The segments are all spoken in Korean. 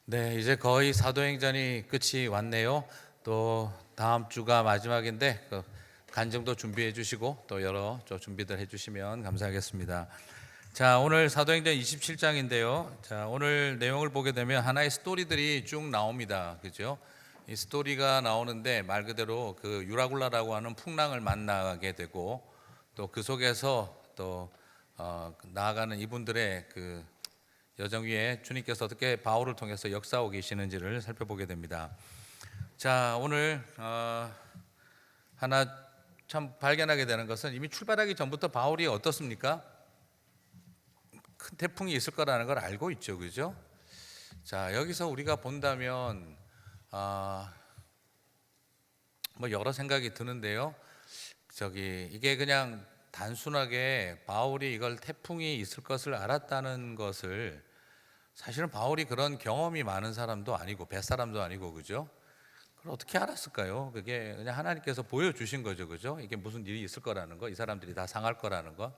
네, 이제 거의 사도행전이 끝이 왔네요. 또 다음 주가 마지막인데 간증도 준비해 주시고 또 여러 준비들 해 주시면 감사하겠습니다. 자, 오늘 사도행전 27장인데요. 자, 오늘 내용을 보게 되면 하나의 스토리들이 쭉 나옵니다. 그죠? 이 스토리가 나오는데 말 그대로 그 유라굴라라고 하는 풍랑을 만나게 되고 또 그 속에서 또 나아가는 이분들의 그 여정 위에 주님께서 어떻게 바울을 통해서 역사하고 계시는지를 살펴보게 됩니다. 자, 오늘 하나 참 발견하게 되는 것은 이미 출발하기 전부터 바울이 어떻습니까? 큰 태풍이 있을 거라는 걸 알고 있죠, 그죠? 자, 여기서 우리가 본다면 뭐 여러 생각이 드는데요. 이게 그냥 단순하게 바울이 이걸 태풍이 있을 것을 알았다는 것을, 사실은 바울이 그런 경험이 많은 사람도 아니고 뱃사람도 아니고, 그죠? 그걸 어떻게 알았을까요? 그게 그냥 하나님께서 보여주신 거죠, 그죠? 이게 무슨 일이 있을 거라는 거, 이 사람들이 다 상할 거라는 거.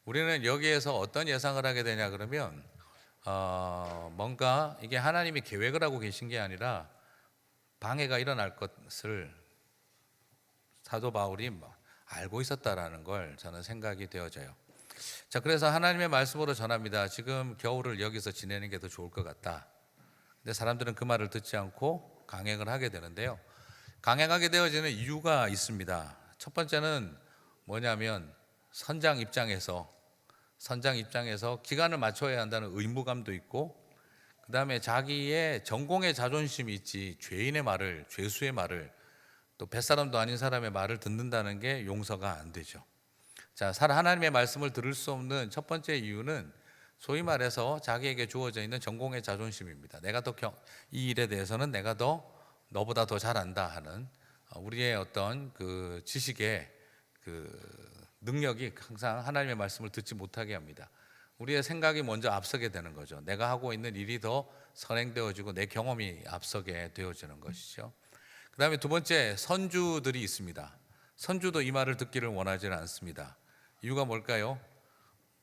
우리는 여기에서 어떤 예상을 하게 되냐 그러면 뭔가 이게 하나님이 계획을 하고 계신 게 아니라 방해가 일어날 것을 사도 바울이 알고 있었다라는 걸 저는 생각이 되어져요. 자, 그래서 하나님의 말씀으로 전합니다. 지금 겨울을 여기서 지내는 게 더 좋을 것 같다. 근데 사람들은 그 말을 듣지 않고 강행을 하게 되는데요. 강행하게 되어지는 이유가 있습니다. 첫 번째는 뭐냐면 선장 입장에서 기간을 맞춰야 한다는 의무감도 있고, 그 다음에 자기의 전공의 자존심이 있지, 죄인의 말을, 죄수의 말을, 또 뱃사람도 아닌 사람의 말을 듣는다는 게 용서가 안 되죠. 자, 하나님의 말씀을 들을 수 없는 첫 번째 이유는 소위 말해서 자기에게 주어져 있는 전공의 자존심입니다. 이 일에 대해서는 내가 너보다 더 잘안다 하는 우리의 어떤 그 지식의 그 능력이 항상 하나님의 말씀을 듣지 못하게 합니다. 우리의 생각이 먼저 앞서게 되는 거죠. 내가 하고 있는 일이 더 선행되어지고 내 경험이 앞서게 되어지는 것이죠. 그 다음에 두 번째, 선주들이 있습니다. 선주도 이 말을 듣기를 원하지는 않습니다. 이유가 뭘까요?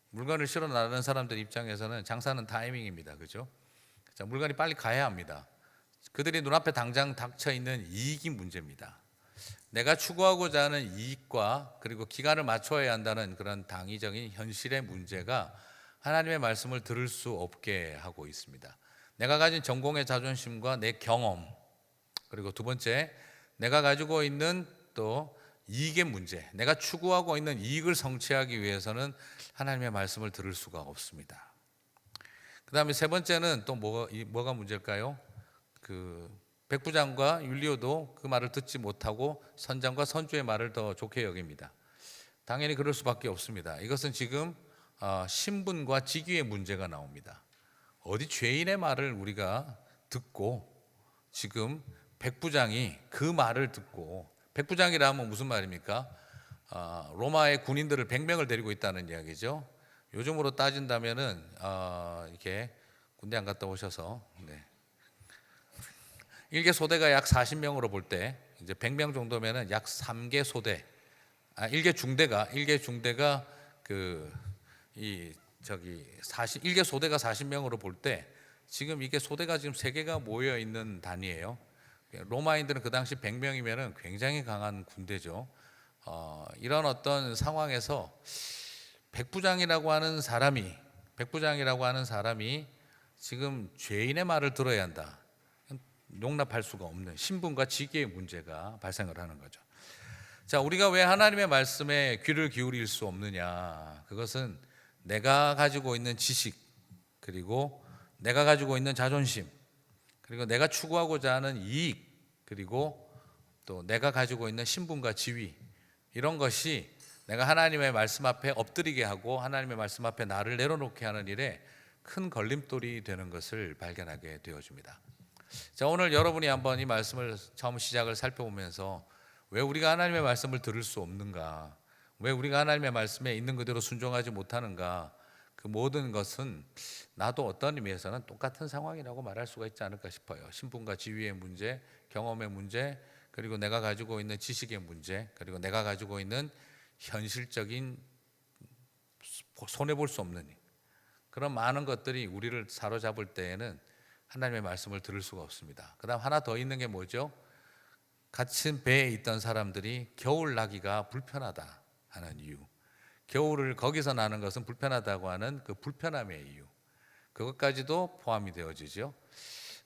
물건을 실어 나가는 사람들 입장에서는 장사는 타이밍입니다. 그죠? 자, 물건이 빨리 가야 합니다. 그들이 눈앞에 당장 닥쳐 있는 이익이 문제입니다. 내가 추구하고자 하는 이익과 그리고 기간을 맞춰야 한다는 그런 당위적인 현실의 문제가 하나님의 말씀을 들을 수 없게 하고 있습니다. 내가 가진 전공의 자존심과 내 경험, 그리고 두 번째, 내가 가지고 있는 또 이익의 문제, 내가 추구하고 있는 이익을 성취하기 위해서는 하나님의 말씀을 들을 수가 없습니다. 그 다음에 세 번째는 또 뭐가 문제일까요? 그 백부장과 율리오도 그 말을 듣지 못하고 선장과 선주의 말을 더 좋게 여깁니다. 당연히 그럴 수밖에 없습니다. 이것은 지금 신분과 직위의 문제가 나옵니다. 어디 죄인의 말을 우리가 듣고, 지금 백부장이 그 말을 듣고, 백부장이라면 무슨 말입니까? 로마의 군인들을 100명을 데리고 있다는 이야기죠. 요즘으로 따진다면은 이렇게 군대 안 갔다 오셔서 일개 소대가 약 40명으로 볼 때 이제 100명 정도면은 약 3개 소대, 일개 중대가 일개 소대가 40명으로 볼 때 지금 이게 소대가 지금 3개가 모여 있는 단위예요. 로마인들은 그 당시 100명이면은 굉장히 강한 군대죠. 이런 어떤 상황에서 백부장이라고 하는 사람이 지금 죄인의 말을 들어야 한다. 용납할 수가 없는 신분과 직위의 문제가 발생을 하는 거죠. 자, 우리가 왜 하나님의 말씀에 귀를 기울일 수 없느냐? 그것은 내가 가지고 있는 지식, 그리고 내가 가지고 있는 자존심, 그리고 내가 추구하고자 하는 이익, 그리고 또 내가 가지고 있는 신분과 지위, 이런 것이 내가 하나님의 말씀 앞에 엎드리게 하고 하나님의 말씀 앞에 나를 내려놓게 하는 일에 큰 걸림돌이 되는 것을 발견하게 되어집니다. 자, 오늘 여러분이 한번 이 말씀을 처음 시작을 살펴보면서 왜 우리가 하나님의 말씀을 들을 수 없는가, 왜 우리가 하나님의 말씀에 있는 그대로 순종하지 못하는가, 그 모든 것은 나도 어떤 의미에서는 똑같은 상황이라고 말할 수가 있지 않을까 싶어요. 신분과 지위의 문제, 경험의 문제, 그리고 내가 가지고 있는 지식의 문제, 그리고 내가 가지고 있는 현실적인 손해볼 수 없는 그런 많은 것들이 우리를 사로잡을 때에는 하나님의 말씀을 들을 수가 없습니다. 그다음 하나 더 있는 게 뭐죠? 같은 배에 있던 사람들이 겨울 나기가 불편하다 하는 이유, 겨울을 거기서 나는 것은 불편하다고 하는 그 불편함의 이유, 그것까지도 포함이 되어지죠.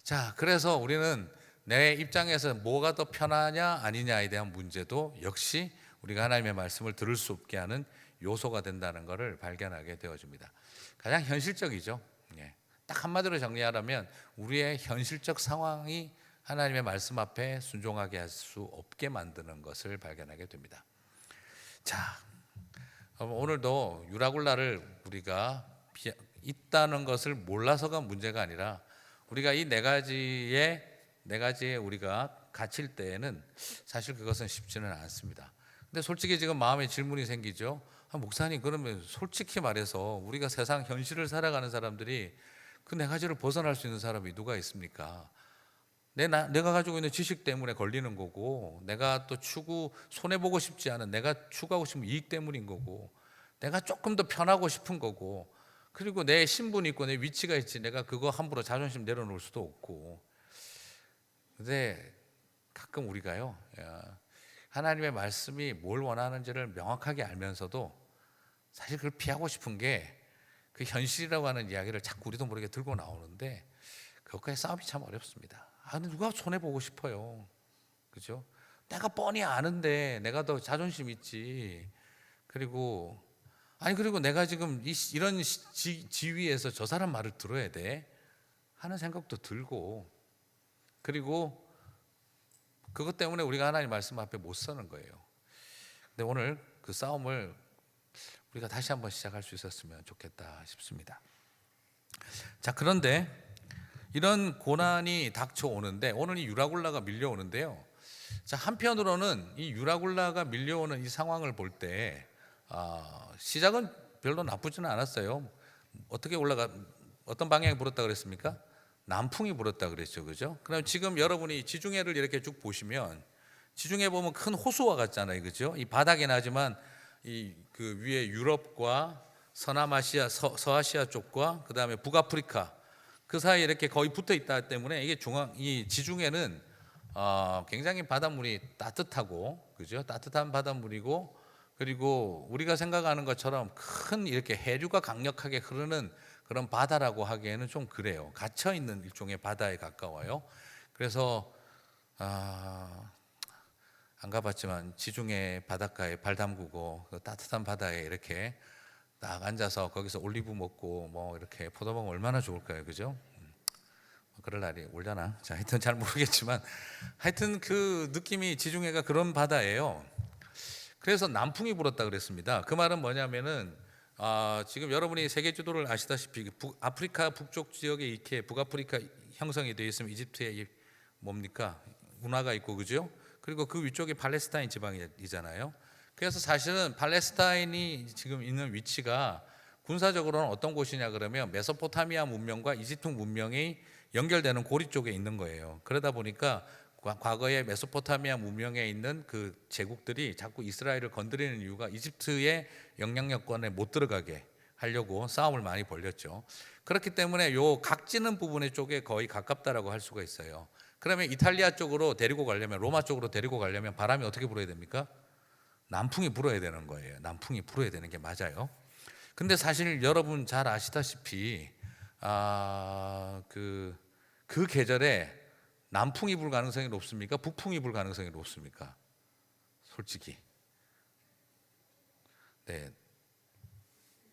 자, 그래서 우리는 내 입장에서 뭐가 더 편하냐 아니냐에 대한 문제도 역시 우리가 하나님의 말씀을 들을 수 없게 하는 요소가 된다는 것을 발견하게 되어집니다. 가장 현실적이죠. 예. 딱 한마디로 정리하라면 우리의 현실적 상황이 하나님의 말씀 앞에 순종하게 할 수 없게 만드는 것을 발견하게 됩니다. 자, 오늘도 유라굴라를 우리가 있다는 것을 몰라서가 문제가 아니라 우리가 이 네 가지에 우리가 갇힐 때에는 사실 그것은 쉽지는 않습니다. 근데 솔직히 지금 마음에 질문이 생기죠. 목사님, 그러면 솔직히 말해서 우리가 세상 현실을 살아가는 사람들이 그 네 가지를 벗어날 수 있는 사람이 누가 있습니까? 내가 가지고 있는 지식 때문에 걸리는 거고, 내가 또 손해보고 싶지 않은, 내가 추구하고 싶은 이익 때문인 거고, 내가 조금 더 편하고 싶은 거고, 그리고 내 신분이 있고 내 위치가 있지, 내가 그거 함부로 자존심 내려놓을 수도 없고. 근데 가끔 우리가요, 하나님의 말씀이 뭘 원하는지를 명확하게 알면서도 사실 그걸 피하고 싶은 게 그 현실이라고 하는 이야기를 자꾸 우리도 모르게 들고 나오는데, 그것과의 싸움이 참 어렵습니다. 근데 누가 손해보고 싶어요, 그죠? 내가 뻔히 아는데 내가 더 자존심 있지. 그리고 내가 지금 이런 지위에서 저 사람 말을 들어야 돼 하는 생각도 들고, 그리고 그것 때문에 우리가 하나님 말씀 앞에 못 서는 거예요. 근데 오늘 그 싸움을 우리가 다시 한번 시작할 수 있었으면 좋겠다 싶습니다. 자, 그런데 이런 고난이 닥쳐오는데, 오늘 이 유라굴라가 밀려오는데요. 자, 한편으로는 이 유라굴라가 밀려오는 이 상황을 볼 때 시작은 별로 나쁘지는 않았어요. 어떤 방향이 불었다 그랬습니까? 남풍이 불었다 그랬죠, 그죠? 그럼 지금 여러분이 지중해를 이렇게 쭉 보시면, 지중해 보면 큰 호수와 같잖아요, 그죠? 이 바닥에 나지만 이 그 위에 유럽과 서남아시아, 서아시아 쪽과 그 다음에 북아프리카 그 사이에 이렇게 거의 붙어 있다 때문에 이 지중해는 굉장히 바닷물이 따뜻하고, 그죠? 따뜻한 바닷물이고, 그리고 우리가 생각하는 것처럼 큰 이렇게 해류가 강력하게 흐르는 그런 바다라고 하기에는 좀 그래요. 갇혀 있는 일종의 바다에 가까워요. 그래서 안 가봤지만 지중해 바닷가에 발 담그고 그 따뜻한 바다에 이렇게 딱 앉아서 거기서 올리브 먹고 뭐 이렇게 포도 먹으면 얼마나 좋을까요, 그죠? 그럴 날이 올려나? 자, 하여튼 잘 모르겠지만 하여튼 그 느낌이, 지중해가 그런 바다예요. 그래서 남풍이 불었다 그랬습니다. 그 말은 뭐냐면은 지금 여러분이 세계 지도를 아시다시피 아프리카 북쪽 지역에 이렇게 북아프리카 형성이 되어 있으면 이집트에 뭡니까? 운하가 있고, 그죠? 그리고 그 위쪽이 팔레스타인 지방이잖아요. 그래서 사실은 팔레스타인이 지금 있는 위치가 군사적으로는 어떤 곳이냐 그러면 메소포타미아 문명과 이집트 문명이 연결되는 고리 쪽에 있는 거예요. 그러다 보니까 과거에 메소포타미아 문명에 있는 그 제국들이 자꾸 이스라엘을 건드리는 이유가 이집트의 영향력권에 못 들어가게 하려고 싸움을 많이 벌였죠. 그렇기 때문에 요 각지는 부분의 쪽에 거의 가깝다라고 할 수가 있어요. 그러면 이탈리아 쪽으로 데리고 가려면, 로마 쪽으로 데리고 가려면 바람이 어떻게 불어야 됩니까? 남풍이 불어야 되는 거예요. 남풍이 불어야 되는 게 맞아요. 근데 사실 여러분 잘 아시다시피 그 계절에 남풍이 불 가능성이 높습니까? 북풍이 불 가능성이 높습니까? 솔직히. 네.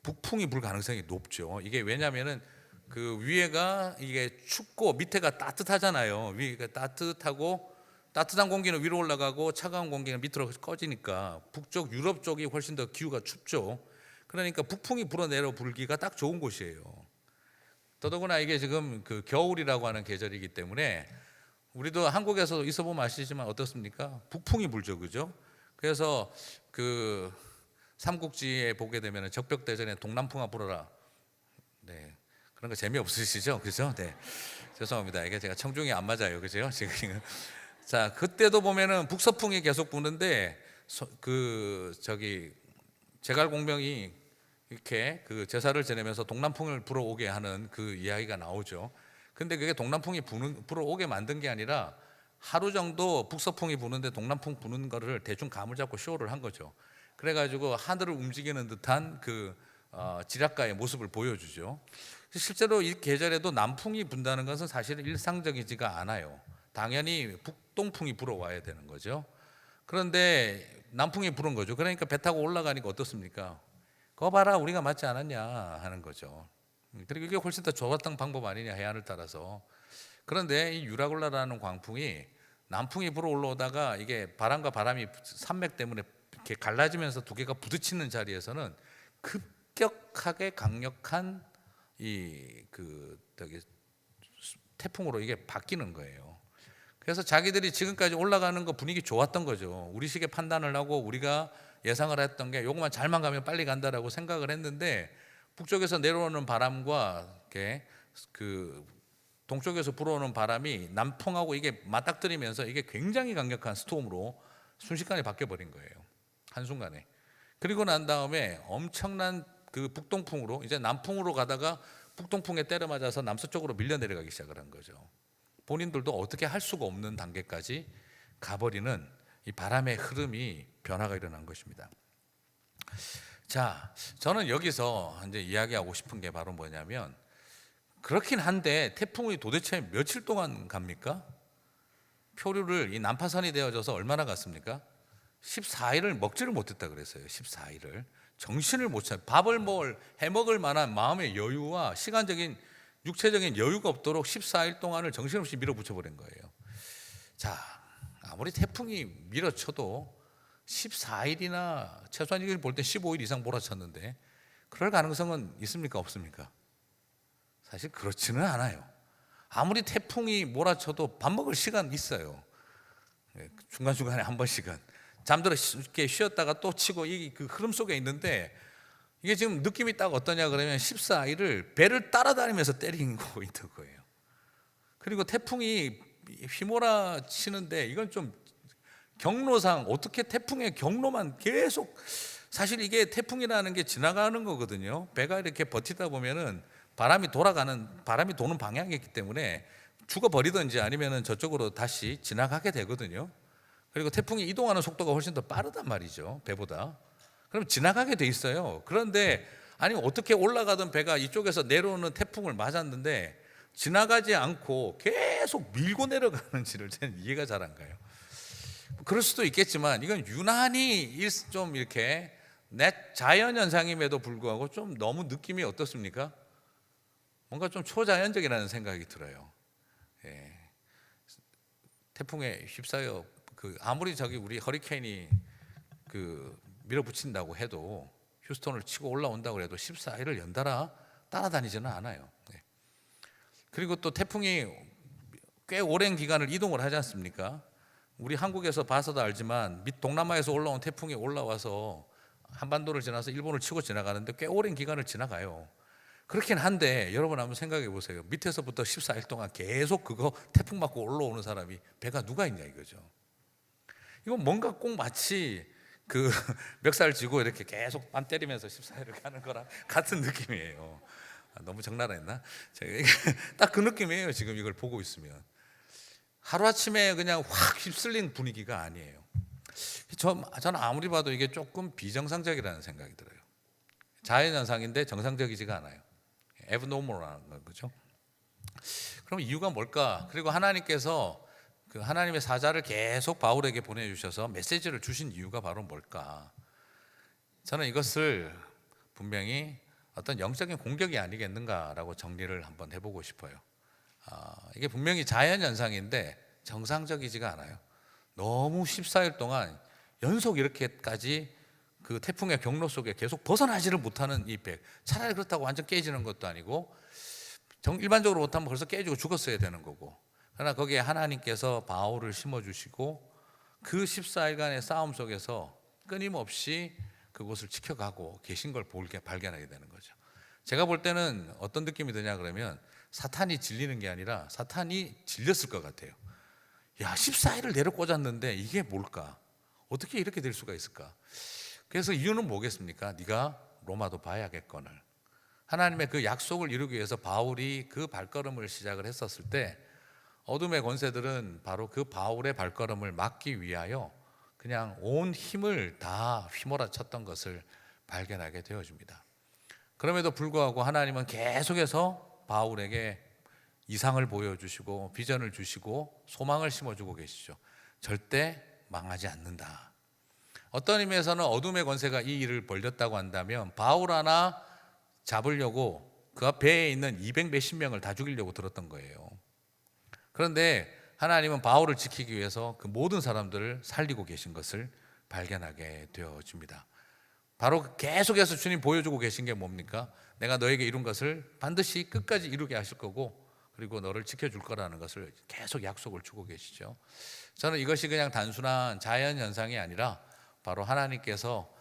북풍이 불 가능성이 높죠. 이게 왜냐면은 그 위에가 이게 춥고 밑에가 따뜻하잖아요. 위가 따뜻하고, 따뜻한 공기는 위로 올라가고 차가운 공기는 밑으로 꺼지니까 북쪽 유럽 쪽이 훨씬 더 기후가 춥죠. 그러니까 북풍이 불어내려 불기가 딱 좋은 곳이에요. 더더구나 이게 지금 그 겨울이라고 하는 계절이기 때문에 우리도 한국에서 있어 보면 아시지만 어떻습니까? 북풍이 불죠, 그죠? 그래서 그 삼국지에 보게 되면 적벽대전에 동남풍아 불어라. 네, 그런 거 재미없으시죠, 그죠? 네, 죄송합니다. 이게 제가 청중이 안 맞아요, 그죠? 지금 자, 그때도 보면은 북서풍이 계속 부는데 제갈공명이 이렇게 그 제사를 지내면서 동남풍을 불어오게 하는 그 이야기가 나오죠. 근데 그게 동남풍이 불어오게 만든 게 아니라 하루 정도 북서풍이 부는데 동남풍 부는 거를 대충 감을 잡고 쇼를 한 거죠. 그래가지고 하늘을 움직이는 듯한 그 지략가의 모습을 보여주죠. 실제로 이 계절에도 남풍이 분다는 것은 사실은 일상적이지가 않아요. 당연히 북동풍이 불어와야 되는 거죠. 그런데 남풍이 부는 거죠. 그러니까 배 타고 올라가니까 어떻습니까? 그거 봐라, 우리가 맞지 않았냐 하는 거죠. 그리고 이게 훨씬 더 좋았던 방법 아니냐, 해안을 따라서. 그런데 이 유라굴라라는 광풍이 남풍이 불어 올라오다가 이게 바람과 바람이 산맥 때문에 이렇게 갈라지면서 두 개가 부딪히는 자리에서는 급격하게 강력한 태풍으로 이게 바뀌는 거예요. 그래서 자기들이 지금까지 올라가는 거 분위기 좋았던 거죠. 우리식의 판단을 하고 우리가 예상을 했던 게 요것만 잘만 가면 빨리 간다라고 생각을 했는데, 북쪽에서 내려오는 바람과 그 동쪽에서 불어오는 바람이 남풍하고 이게 맞닥뜨리면서 이게 굉장히 강력한 스톰으로 순식간에 바뀌어 버린 거예요. 한순간에. 그리고 난 다음에 엄청난 그 북동풍으로 이제 남풍으로 가다가 북동풍에 때려 맞아서 남서쪽으로 밀려 내려가기 시작을 한 거죠. 본인들도 어떻게 할 수가 없는 단계까지 가버리는 이 바람의 흐름이 변화가 일어난 것입니다. 자, 저는 여기서 이제 이야기하고 싶은 게 바로 뭐냐면, 그렇긴 한데 태풍이 도대체 며칠 동안 갑니까? 표류를 이 난파선이 되어져서 얼마나 갔습니까? 14일을 먹지를 못했다 그랬어요. 14일을 정신을 못 차려, 밥을 해먹을 만한 마음의 여유와 시간적인 육체적인 여유가 없도록 14일 동안을 정신없이 밀어붙여 버린 거예요. 자, 아무리 태풍이 밀어쳐도 14일이나 최소한 이걸 볼 때 15일 이상 몰아쳤는데 그럴 가능성은 있습니까, 없습니까? 사실 그렇지는 않아요. 아무리 태풍이 몰아쳐도 밥 먹을 시간 있어요. 중간중간에 한 번씩은 잠들어 이렇게 쉬었다가 또 치고 이 그 흐름 속에 있는데, 이게 지금 느낌이 딱 어떠냐 그러면 14일을 배를 따라다니면서 때리고 있는 거예요. 그리고 태풍이 휘몰아치는데 이건 좀 경로상 어떻게 태풍의 경로만 계속, 사실 이게 태풍이라는 게 지나가는 거거든요. 배가 이렇게 버티다 보면은 바람이 도는 방향이 있기 때문에 죽어버리든지 아니면은 저쪽으로 다시 지나가게 되거든요. 그리고 태풍이 이동하는 속도가 훨씬 더 빠르단 말이죠, 배보다. 그럼 지나가게 돼 있어요. 그런데 아니 어떻게 올라가던 배가 이쪽에서 내려오는 태풍을 맞았는데 지나가지 않고 계속 밀고 내려가는지를 저는 이해가 잘 안 가요. 그럴 수도 있겠지만 이건 유난히 좀 이렇게 자연 현상임에도 불구하고 좀 너무 느낌이 어떻습니까? 뭔가 좀 초자연적이라는 생각이 들어요. 예. 태풍에 휩싸여 아무리 우리 허리케인이 밀어붙인다고 해도, 휴스턴을 치고 올라온다고 해도 14일을 연달아 따라다니지는 않아요. 예. 그리고 또 태풍이 꽤 오랜 기간을 이동을 하지 않습니까? 우리 한국에서 봐서도 알지만 동남아에서 올라온 태풍이 올라와서 한반도를 지나서 일본을 치고 지나가는데 꽤 오랜 기간을 지나가요. 그렇긴 한데 여러분 한번 생각해 보세요. 밑에서부터 14일 동안 계속 그거 태풍 맞고 올라오는 사람이 배가 누가 있냐 이거죠. 이건 뭔가 꼭 마치 멱살 쥐고 이렇게 계속 뺨 때리면서 14일을 가는 거랑 같은 느낌이에요. 너무 적나라했나? 딱 그 느낌이에요. 지금 이걸 보고 있으면 하루아침에 그냥 확 휩쓸린 분위기가 아니에요. 저는 아무리 봐도 이게 조금 비정상적이라는 생각이 들어요. 자연현상인데 정상적이지가 않아요. abnormal한 거죠. 그럼 이유가 뭘까? 그리고 하나님께서 하나님의 사자를 계속 바울에게 보내주셔서 메시지를 주신 이유가 바로 뭘까? 저는 이것을 분명히 어떤 영적인 공격이 아니겠는가라고 정리를 한번 해보고 싶어요. 이게 분명히 자연현상인데 정상적이지가 않아요. 너무 14일 동안 연속 이렇게까지 그 태풍의 경로 속에 계속 벗어나지를 못하는 이 배, 차라리 그렇다고 완전 깨지는 것도 아니고 일반적으로 못하면 벌써 깨지고 죽었어야 되는 거고, 그러나 거기에 하나님께서 바울을 심어주시고 그 14일간의 싸움 속에서 끊임없이 그곳을 지켜가고 계신 걸 발견하게 되는 거죠. 제가 볼 때는 어떤 느낌이 드냐 그러면 사탄이 질리는 게 아니라 사탄이 질렸을 것 같아요. 야, 14일을 내려 꽂았는데 이게 뭘까? 어떻게 이렇게 될 수가 있을까? 그래서 이유는 뭐겠습니까? 네가 로마도 봐야겠거늘. 하나님의 그 약속을 이루기 위해서 바울이 그 발걸음을 시작을 했었을 때 어둠의 권세들은 바로 그 바울의 발걸음을 막기 위하여 그냥 온 힘을 다 휘몰아쳤던 것을 발견하게 되어집니다. 그럼에도 불구하고 하나님은 계속해서 바울에게 이상을 보여주시고 비전을 주시고 소망을 심어주고 계시죠. 절대 망하지 않는다. 어떤 의미에서는 어둠의 권세가 이 일을 벌렸다고 한다면 바울 하나 잡으려고 그 배에 있는 200 몇십 명을 다 죽이려고 들었던 거예요. 그런데 하나님은 바울을 지키기 위해서 그 모든 사람들을 살리고 계신 것을 발견하게 되어집니다. 바로 계속해서 주님 보여주고 계신 게 뭡니까? 내가 너에게 이룬 것을 반드시 끝까지 이루게 하실 거고 그리고 너를 지켜줄 거라는 것을 계속 약속을 주고 계시죠. 저는 이것이 그냥 단순한 자연 현상이 아니라 바로 하나님께서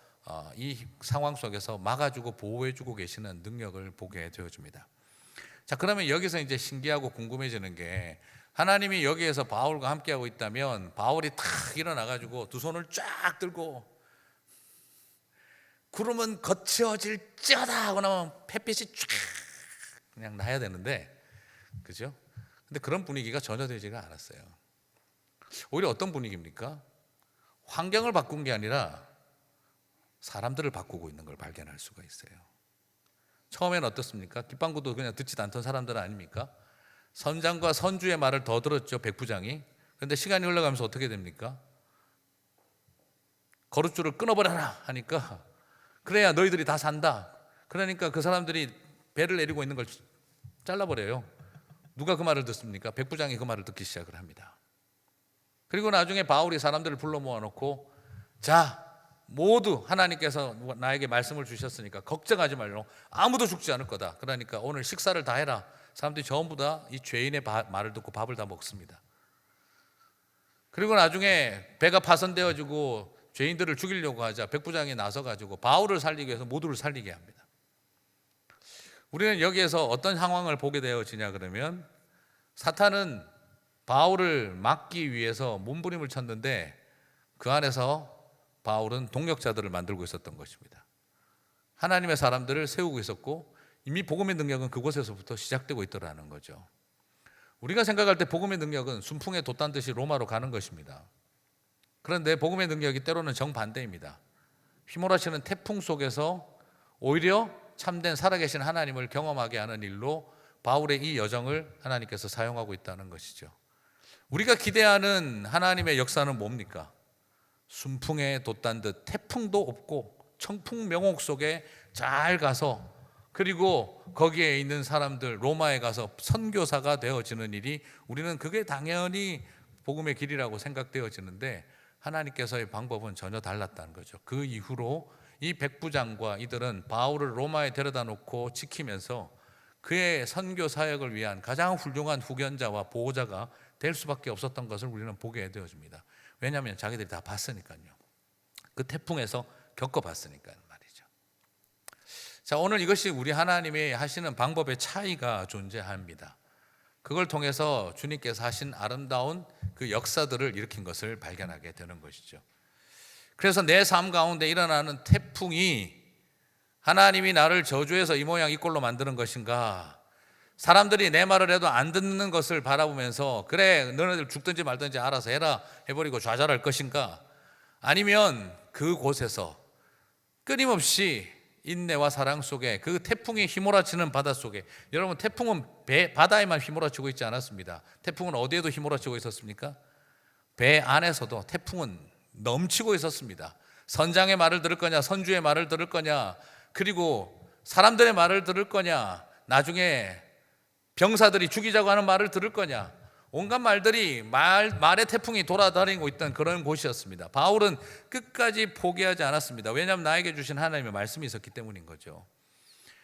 이 상황 속에서 막아주고 보호해주고 계시는 능력을 보게 되어집니다. 자, 그러면 여기서 이제 신기하고 궁금해지는 게 하나님이 여기에서 바울과 함께하고 있다면 바울이 탁 일어나가지고 두 손을 쫙 들고 구름은 거쳐질지어다 하고 나면 햇빛이 쫙 그냥 나야 되는데, 그죠? 근데 그런 분위기가 전혀 되지가 않았어요. 오히려 어떤 분위기입니까? 환경을 바꾼 게 아니라 사람들을 바꾸고 있는 걸 발견할 수가 있어요. 처음에는 어떻습니까? 깃방구도 그냥 듣지도 않던 사람들 아닙니까? 선장과 선주의 말을 더 들었죠, 백부장이. 그런데 시간이 흘러가면서 어떻게 됩니까? 거룻줄을 끊어버려라 하니까 그래야 너희들이 다 산다. 그러니까 그 사람들이 배를 내리고 있는 걸 잘라버려요. 누가 그 말을 듣습니까? 백부장이 그 말을 듣기 시작을 합니다. 그리고 나중에 바울이 사람들을 불러 모아놓고 자, 모두 하나님께서 나에게 말씀을 주셨으니까 걱정하지 말고 아무도 죽지 않을 거다. 그러니까 오늘 식사를 다 해라. 사람들이 전부 다 이 죄인의 말을 듣고 밥을 다 먹습니다. 그리고 나중에 배가 파손되어지고 죄인들을 죽이려고 하자 백부장이 나서가지고 바울을 살리기 위해서 모두를 살리게 합니다. 우리는 여기에서 어떤 상황을 보게 되어지냐 그러면 사탄은 바울을 막기 위해서 몸부림을 쳤는데 그 안에서 바울은 동력자들을 만들고 있었던 것입니다. 하나님의 사람들을 세우고 있었고 이미 복음의 능력은 그곳에서부터 시작되고 있더라는 거죠. 우리가 생각할 때 복음의 능력은 순풍에 돛단 듯이 로마로 가는 것입니다. 그런데 복음의 능력이 때로는 정반대입니다. 휘몰아치는 태풍 속에서 오히려 참된 살아계신 하나님을 경험하게 하는 일로 바울의 이 여정을 하나님께서 사용하고 있다는 것이죠. 우리가 기대하는 하나님의 역사는 뭡니까? 순풍에 돛단 듯 태풍도 없고 청풍명옥 속에 잘 가서 그리고 거기에 있는 사람들 로마에 가서 선교사가 되어지는 일이 우리는 그게 당연히 복음의 길이라고 생각되어지는데 하나님께서의 방법은 전혀 달랐다는 거죠. 그 이후로 이 백부장과 이들은 바울을 로마에 데려다 놓고 지키면서 그의 선교 사역을 위한 가장 훌륭한 후견자와 보호자가 될 수밖에 없었던 것을 우리는 보게 되어집니다. 왜냐하면 자기들이 다 봤으니까요. 그 태풍에서 겪어봤으니까요 말이죠. 자, 오늘 이것이 우리 하나님이 하시는 방법의 차이가 존재합니다. 그걸 통해서 주님께서 하신 아름다운 그 역사들을 일으킨 것을 발견하게 되는 것이죠. 그래서 내 삶 가운데 일어나는 태풍이 하나님이 나를 저주해서 이 모양 이 꼴로 만드는 것인가, 사람들이 내 말을 해도 안 듣는 것을 바라보면서 그래 너네들 죽든지 말든지 알아서 해라 해버리고 좌절할 것인가, 아니면 그곳에서 끊임없이 인내와 사랑 속에 그 태풍이 휘몰아치는 바다 속에, 여러분 태풍은 바다에만 휘몰아치고 있지 않았습니다. 태풍은 어디에도 휘몰아치고 있었습니까? 배 안에서도 태풍은 넘치고 있었습니다. 선장의 말을 들을 거냐, 선주의 말을 들을 거냐, 그리고 사람들의 말을 들을 거냐, 나중에 병사들이 죽이자고 하는 말을 들을 거냐, 온갖 말들이 말의 태풍이 돌아다니고 있던 그런 곳이었습니다. 바울은 끝까지 포기하지 않았습니다. 왜냐하면 나에게 주신 하나님의 말씀이 있었기 때문인 거죠.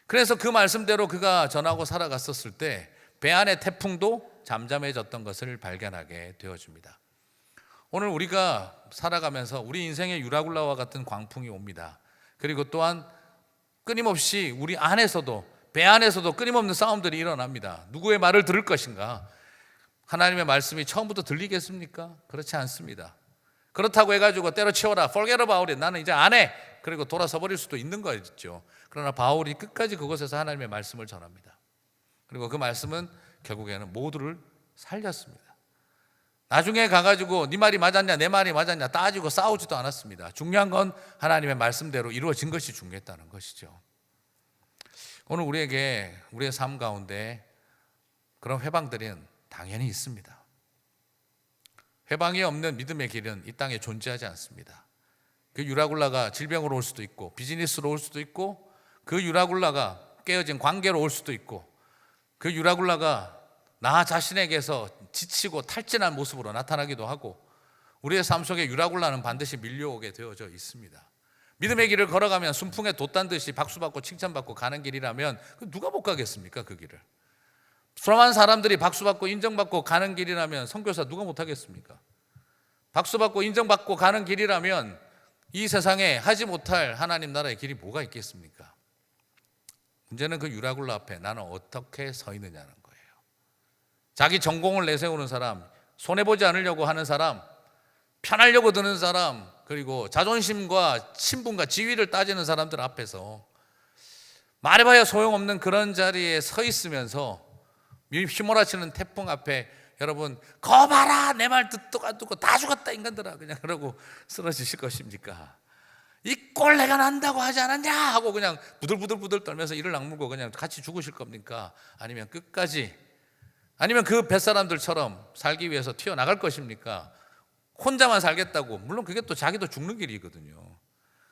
그래서 그 말씀대로 그가 전하고 살아갔었을 때 배 안의 태풍도 잠잠해졌던 것을 발견하게 되어집니다. 오늘 우리가 살아가면서 우리 인생에 유라굴라와 같은 광풍이 옵니다. 그리고 또한 끊임없이 우리 안에서도, 배 안에서도 끊임없는 싸움들이 일어납니다. 누구의 말을 들을 것인가? 하나님의 말씀이 처음부터 들리겠습니까? 그렇지 않습니다. 그렇다고 해가지고 때려치워라, forget about it, 나는 이제 안 해, 그리고 돌아서 버릴 수도 있는 거죠. 그러나 바울이 끝까지 그곳에서 하나님의 말씀을 전합니다. 그리고 그 말씀은 결국에는 모두를 살렸습니다. 나중에 가가지고 네 말이 맞았냐 내 말이 맞았냐 따지고 싸우지도 않았습니다. 중요한 건 하나님의 말씀대로 이루어진 것이 중요했다는 것이죠. 오늘 우리에게 우리의 삶 가운데 그런 회방들은 당연히 있습니다. 회방이 없는 믿음의 길은 이 땅에 존재하지 않습니다. 그 유라굴라가 질병으로 올 수도 있고 비즈니스로 올 수도 있고 그 유라굴라가 깨어진 관계로 올 수도 있고 그 유라굴라가 나 자신에게서 지치고 탈진한 모습으로 나타나기도 하고 우리의 삶 속에 유라굴라는 반드시 밀려오게 되어져 있습니다. 믿음의 길을 걸어가면 순풍에 돛단 듯이 박수받고 칭찬받고 가는 길이라면 누가 못 가겠습니까? 그 길을 수많은 사람들이 박수받고 인정받고 가는 길이라면 선교사 누가 못 하겠습니까? 박수받고 인정받고 가는 길이라면 이 세상에 하지 못할 하나님 나라의 길이 뭐가 있겠습니까? 문제는 그 유라굴라 앞에 나는 어떻게 서 있느냐는 거예요. 자기 전공을 내세우는 사람, 손해보지 않으려고 하는 사람, 편하려고 드는 사람, 그리고 자존심과 신분과 지위를 따지는 사람들 앞에서 말해봐야 소용없는 그런 자리에 서 있으면서 휘몰아치는 태풍 앞에 여러분 거 봐라 내 말 듣도 안 듣고 다 죽었다 인간들아 그냥 그러고 쓰러지실 것입니까? 이 꼴 내가 난다고 하지 않았냐 하고 그냥 부들부들 떨면서 이를 악물고 그냥 같이 죽으실 겁니까? 아니면 끝까지 아니면 그 뱃사람들처럼 살기 위해서 튀어나갈 것입니까? 혼자만 살겠다고 물론 그게 또 자기도 죽는 길이거든요.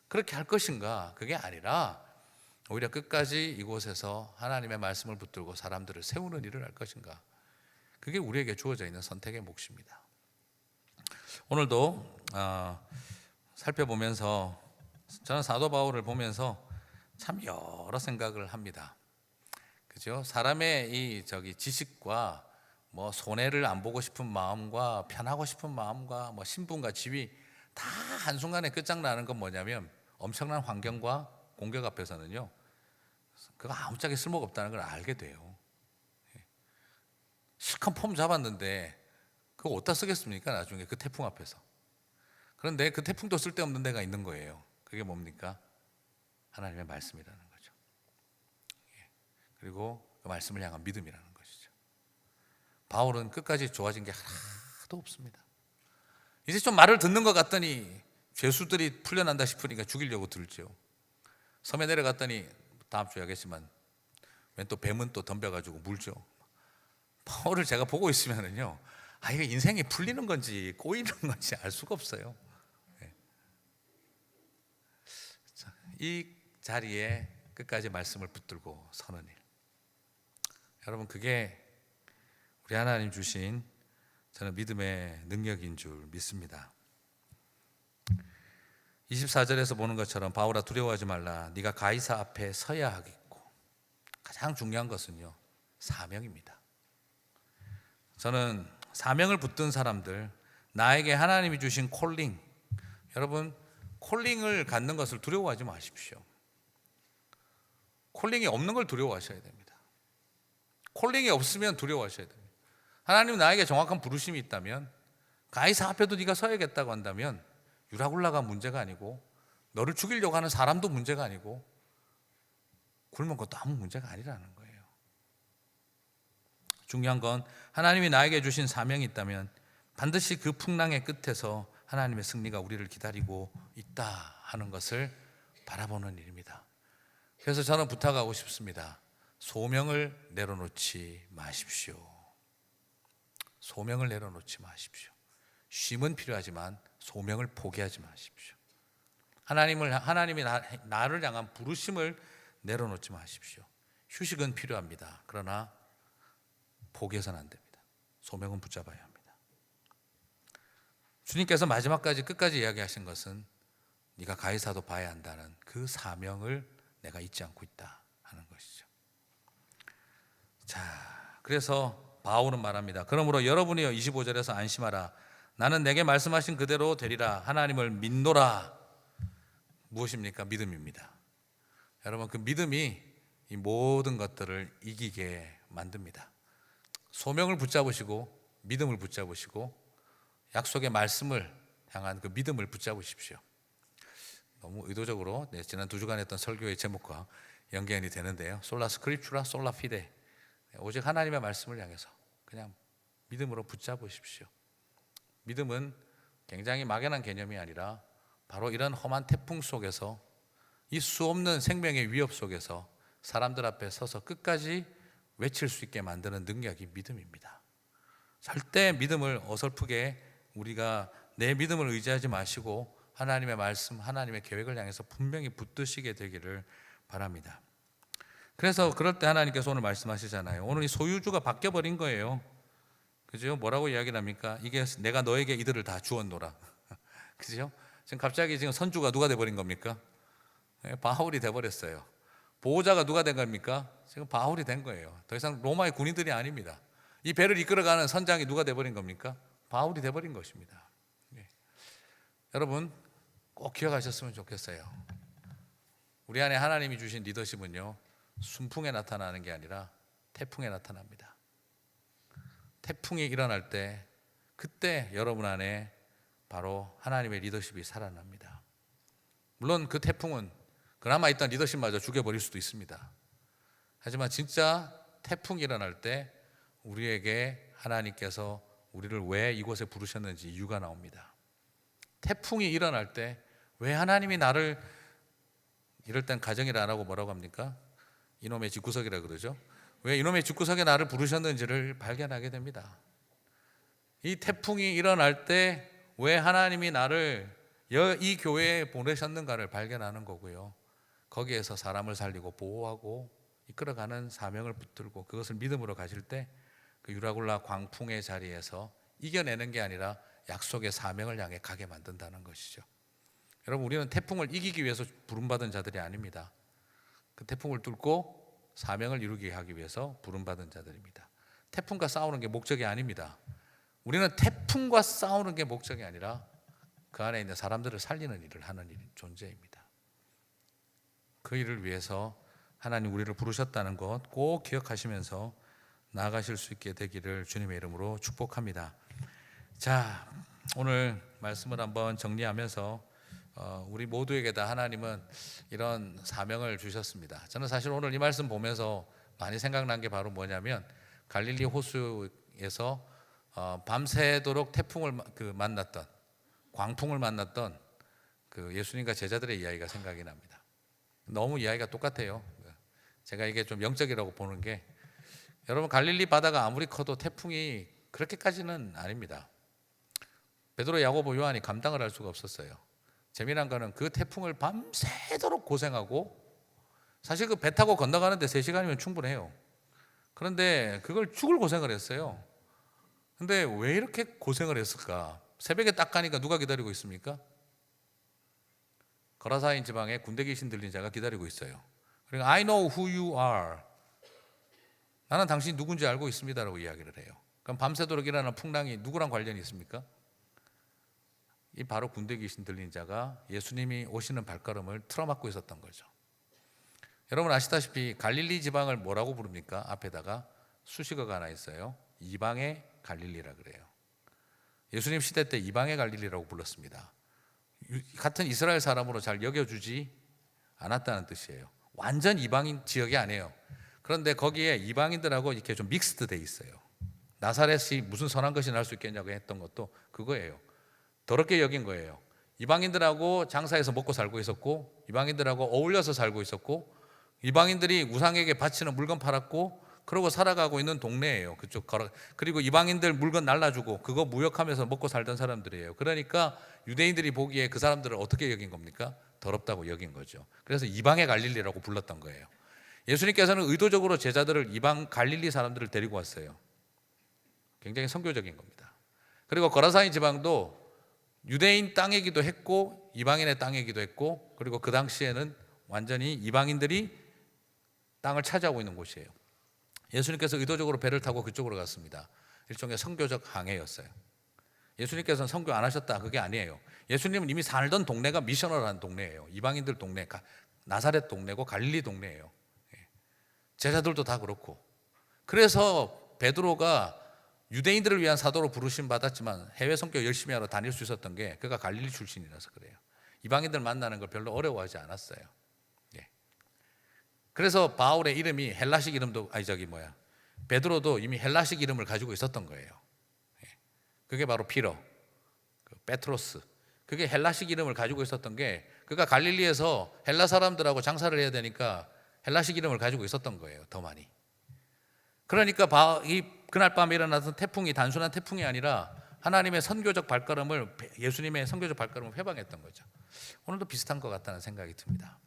그렇게 할 것인가? 그게 아니라 오히려 끝까지 이곳에서 하나님의 말씀을 붙들고 사람들을 세우는 일을 할 것인가? 그게 우리에게 주어져 있는 선택의 몫입니다. 오늘도 살펴보면서 저는 사도 바울을 보면서 참 여러 생각을 합니다. 그죠? 사람의 이 지식과 뭐 손해를 안 보고 싶은 마음과 편하고 싶은 마음과 뭐 신분과 지위 다 한순간에 끝장나는 건 뭐냐면 엄청난 환경과 공격 앞에서는요. 그거 아무짝에 쓸모가 없다는 걸 알게 돼요. 실컷 폼 잡았는데 그거 어디다 쓰겠습니까? 나중에 그 태풍 앞에서. 그런데 그 태풍도 쓸데없는 데가 있는 거예요. 그게 뭡니까? 하나님의 말씀이라는 거죠. 그리고 그 말씀을 향한 믿음이라는 것이죠. 바울은 끝까지 좋아진 게 하나도 없습니다. 이제 좀 말을 듣는 것 같더니 죄수들이 풀려난다 싶으니까 죽이려고 들죠. 섬에 내려갔더니 다음 주에 하겠지만 웬 또 뱀은 또 덤벼가지고 물죠. 바울을 제가 보고 있으면은요, 이게 인생이 풀리는 건지 꼬이는 건지 알 수가 없어요. 이 자리에 끝까지 말씀을 붙들고 서는 일. 여러분 그게 우리 하나님 주신 저는 믿음의 능력인 줄 믿습니다. 24절에서 보는 것처럼 바울아 두려워하지 말라. 네가 가이사 앞에 서야 하겠고 가장 중요한 것은요 사명입니다. 저는 사명을 붙든 사람들 나에게 하나님이 주신 콜링 여러분 콜링을 갖는 것을 두려워하지 마십시오. 콜링이 없는 걸 두려워하셔야 됩니다. 콜링이 없으면 두려워하셔야 됩니다. 하나님 나에게 정확한 부르심이 있다면 가이사 앞에도 네가 서야겠다고 한다면 유라굴라가 문제가 아니고 너를 죽이려고 하는 사람도 문제가 아니고 굶은 것도 아무 문제가 아니라는 거예요. 중요한 건 하나님이 나에게 주신 사명이 있다면 반드시 그 풍랑의 끝에서 하나님의 승리가 우리를 기다리고 있다 하는 것을 바라보는 일입니다. 그래서 저는 부탁하고 싶습니다. 소명을 내려놓지 마십시오. 소명을 내려놓지 마십시오. 쉼은 필요하지만 소명을 포기하지 마십시오. 하나님이 나를 향한 부르심을 내려놓지 마십시오. 휴식은 필요합니다. 그러나 포기해서는 안 됩니다. 소명은 붙잡아야 합니다. 주님께서 마지막까지 끝까지 이야기하신 것은 네가 가이사도 봐야 한다는 그 사명을 내가 잊지 않고 있다 하는 것이죠. 자, 그래서 바울은 말합니다. 그러므로 여러분이여 25절에서 안심하라. 나는 내게 말씀하신 그대로 되리라. 하나님을 믿노라. 무엇입니까? 믿음입니다. 여러분 그 믿음이 이 모든 것들을 이기게 만듭니다. 소명을 붙잡으시고 믿음을 붙잡으시고 약속의 말씀을 향한 그 믿음을 붙잡으십시오. 너무 의도적으로 지난 2주간 했던 설교의 제목과 연결이 되는데요. 솔라 스크립추라 솔라 피데, 오직 하나님의 말씀을 향해서 그냥 믿음으로 붙잡으십시오. 믿음은 굉장히 막연한 개념이 아니라 바로 이런 험한 태풍 속에서, 이 수없는 생명의 위협 속에서 사람들 앞에 서서 끝까지 외칠 수 있게 만드는 능력이 믿음입니다. 절대 믿음을 어설프게, 우리가 내 믿음을 의지하지 마시고 하나님의 말씀, 하나님의 계획을 향해서 분명히 붙드시게 되기를 바랍니다. 그래서 그럴 때 하나님께서 오늘 말씀하시잖아요. 오늘 이 소유주가 바뀌어버린 거예요. 그죠? 뭐라고 이야기를 합니까? 이게 내가 너에게 이들을 다 주었노라. 그죠? 지금 갑자기 지금 선주가 누가 돼버린 겁니까? 바울이 돼버렸어요. 보호자가 누가 된 겁니까? 지금 바울이 된 거예요. 더 이상 로마의 군인들이 아닙니다. 이 배를 이끌어가는 선장이 누가 돼버린 겁니까? 바울이 돼버린 것입니다. 여러분 꼭 기억하셨으면 좋겠어요. 우리 안에 하나님이 주신 리더십은요, 순풍에 나타나는 게 아니라 태풍에 나타납니다. 태풍이 일어날 때, 그때 여러분 안에 바로 하나님의 리더십이 살아납니다. 물론 그 태풍은 그나마 있던 리더십마저 죽여버릴 수도 있습니다. 하지만 진짜 태풍이 일어날 때 우리에게 하나님께서 우리를 왜 이곳에 부르셨는지 이유가 나옵니다. 태풍이 일어날 때 왜 하나님이 나를, 이럴 땐 가정이라 안 하고 뭐라고 합니까? 이놈의 집구석이라 그러죠. 왜 이놈의 집구석에 나를 부르셨는지를 발견하게 됩니다. 이 태풍이 일어날 때 왜 하나님이 나를 이 교회에 보내셨는가를 발견하는 거고요. 거기에서 사람을 살리고 보호하고 이끌어가는 사명을 붙들고 그것을 믿음으로 가실 때 그 유라굴라 광풍의 자리에서 이겨내는 게 아니라 약속의 사명을 향해 가게 만든다는 것이죠. 여러분, 우리는 태풍을 이기기 위해서 부름받은 자들이 아닙니다. 그 태풍을 뚫고 사명을 이루게 하기 위해서 부름받은 자들입니다. 태풍과 싸우는 게 목적이 아닙니다. 우리는 태풍과 싸우는 게 목적이 아니라 그 안에 있는 사람들을 살리는 일을 하는 존재입니다. 그 일을 위해서 하나님 우리를 부르셨다는 것 꼭 기억하시면서 나아가실 수 있게 되기를 주님의 이름으로 축복합니다. 자, 오늘 말씀을 한번 정리하면서 우리 모두에게 다 하나님은 이런 사명을 주셨습니다. 저는 사실 오늘 이 말씀 보면서 많이 생각난 게 바로 뭐냐면, 갈릴리 호수에서 밤새도록 태풍을 만났던, 광풍을 만났던 그 예수님과 제자들의 이야기가 생각이 납니다. 너무 이야기가 똑같아요. 제가 이게 좀 영적이라고 보는 게, 여러분 갈릴리 바다가 아무리 커도 태풍이 그렇게까지는 아닙니다. 베드로, 야고보, 요한이 감당을 할 수가 없었어요. 재미난 거는 그 태풍을 밤새도록 고생하고, 사실 그 배 타고 건너가는데 3시간이면 충분해요. 그런데 그걸 죽을 고생을 했어요. 근데 왜 이렇게 고생을 했을까? 새벽에 딱 가니까 누가 기다리고 있습니까? 거라사인 지방에 군대 귀신 들린 자가 기다리고 있어요. 그러니까 I know who you are, 나는 당신이 누군지 알고 있습니다라고 이야기를 해요. 그럼 밤새도록 일어나는 풍랑이 누구랑 관련이 있습니까? 이 바로 군대 귀신 들린 자가 예수님이 오시는 발걸음을 틀어막고 있었던 거죠. 여러분 아시다시피 갈릴리 지방을 뭐라고 부릅니까? 앞에다가 수식어가 하나 있어요. 이방의 갈릴리라 그래요. 예수님 시대 때 이방의 갈릴리라고 불렀습니다. 같은 이스라엘 사람으로 잘 여겨주지 않았다는 뜻이에요. 완전 이방인 지역이 아니에요. 그런데 거기에 이방인들하고 이렇게 좀 믹스드 돼 있어요. 나사렛이 무슨 선한 것이 날 수 있겠냐고 했던 것도 그거예요. 더럽게 여긴 거예요. 이방인들하고 장사해서 먹고 살고 있었고, 이방인들하고 어울려서 살고 있었고, 이방인들이 우상에게 바치는 물건 팔았고, 그러고 살아가고 있는 동네예요. 그쪽. 그리고 이방인들 물건 날라주고 그거 무역하면서 먹고 살던 사람들이에요. 그러니까 유대인들이 보기에 그 사람들을 어떻게 여긴 겁니까? 더럽다고 여긴 거죠. 그래서 이방의 갈릴리라고 불렀던 거예요. 예수님께서는 의도적으로 제자들을 이방 갈릴리 사람들을 데리고 왔어요. 굉장히 선교적인 겁니다. 그리고 거라사인 지방도 유대인 땅이기도 했고 이방인의 땅이기도 했고, 그리고 그 당시에는 완전히 이방인들이 땅을 차지하고 있는 곳이에요. 예수님께서 의도적으로 배를 타고 그쪽으로 갔습니다. 일종의 선교적 항해였어요. 예수님께서는 선교 안 하셨다, 그게 아니에요. 예수님은 이미 살던 동네가 미셔널한 동네예요. 이방인들 동네, 나사렛 동네고 갈릴리 동네예요. 제자들도 다 그렇고. 그래서 베드로가 유대인들을 위한 사도로 부르심 받았지만 해외 선교 열심히 하러 다닐 수 있었던 게 그가 갈릴리 출신이라서 그래요. 이방인들 만나는 걸 별로 어려워하지 않았어요. 예. 그래서 바울의 이름이 헬라식 이름도 베드로도 이미 헬라식 이름을 가지고 있었던 거예요. 예. 그게 바로 피러, 베트로스. 그게 헬라식 이름을 가지고 있었던 게, 그가 갈릴리에서 헬라 사람들하고 장사를 해야 되니까 헬라식 이름을 가지고 있었던 거예요, 더 많이. 그러니까 그날 밤에 일어났던 태풍이 단순한 태풍이 아니라 하나님의 선교적 발걸음을, 예수님의 선교적 발걸음을 회방했던 거죠. 오늘도 비슷한 것 같다는 생각이 듭니다.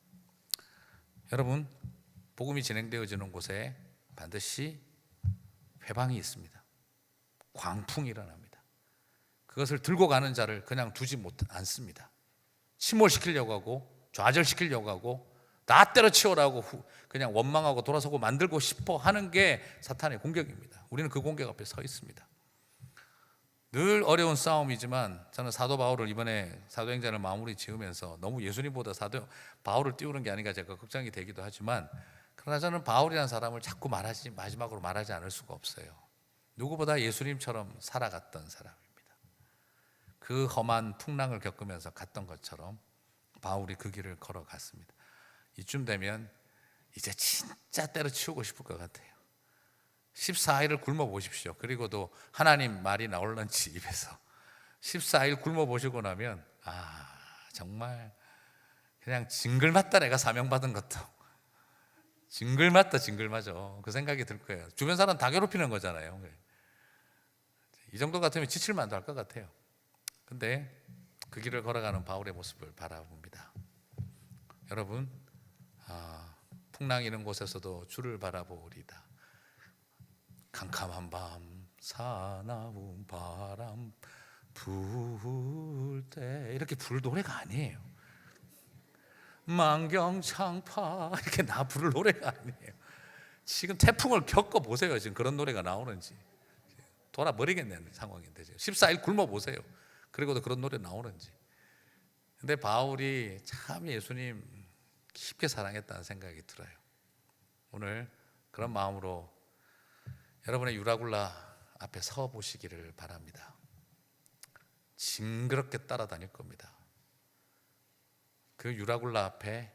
여러분, 복음이 진행되어지는 곳에 반드시 회방이 있습니다. 광풍이 일어납니다. 그것을 들고 가는 자를 그냥 두지 않습니다. 침몰시키려고 하고 좌절시키려고 하고 다 때려치우라고 그냥 원망하고 돌아서고 만들고 싶어 하는 게 사탄의 공격입니다. 우리는 그 공격 앞에 서 있습니다. 늘 어려운 싸움이지만 저는 사도 바울을 이번에 사도행전을 마무리 지으면서 너무 예수님보다 사도 바울을 띄우는 게 아닌가 제가 걱정이 되기도 하지만, 그러나 저는 바울이라는 사람을 자꾸 마지막으로 말하지 않을 수가 없어요. 누구보다 예수님처럼 살아갔던 사람입니다. 그 험한 풍랑을 겪으면서 갔던 것처럼 바울이 그 길을 걸어갔습니다. 이쯤 되면 이제 진짜 때려치우고 싶을 것 같아요. 14일을 굶어 보십시오. 그리고도 하나님 말이 나올런지 입에서 14일 굶어 보시고 나면 정말 그냥 징글맞다, 내가 사명받은 것도 징글맞다 징글맞어, 그 생각이 들 거예요. 주변 사람 다 괴롭히는 거잖아요. 이 정도 같으면 지칠 만도 할 것 같아요. 근데 그 길을 걸어가는 바울의 모습을 바라봅니다. 여러분, 풍랑 이는 곳에서도 주를 바라보리다. 캄캄한 밤 사나운 바람 불 때, 이렇게 부를 노래가 아니에요. 만경창파 이렇게 부를 노래가 아니에요. 지금 태풍을 겪어보세요. 지금 그런 노래가 나오는지 돌아버리겠는 상황인데, 14일 굶어보세요. 그리고도 그런 노래 나오는지. 근데 바울이 참 예수님 깊게 사랑했다는 생각이 들어요. 오늘 그런 마음으로 여러분의 유라굴라 앞에 서 보시기를 바랍니다. 징그럽게 따라다닐 겁니다. 그 유라굴라 앞에,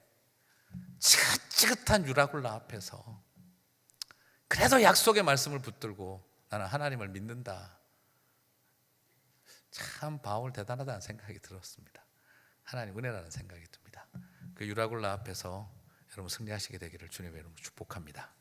지긋지긋한 유라굴라 앞에서 그래도 약속의 말씀을 붙들고 나는 하나님을 믿는다. 참 바울 대단하다는 생각이 들었습니다. 하나님 은혜라는 생각이 듭니다. 그 유라굴라 앞에서 여러분 승리하시게 되기를 주님의 이름으로 축복합니다.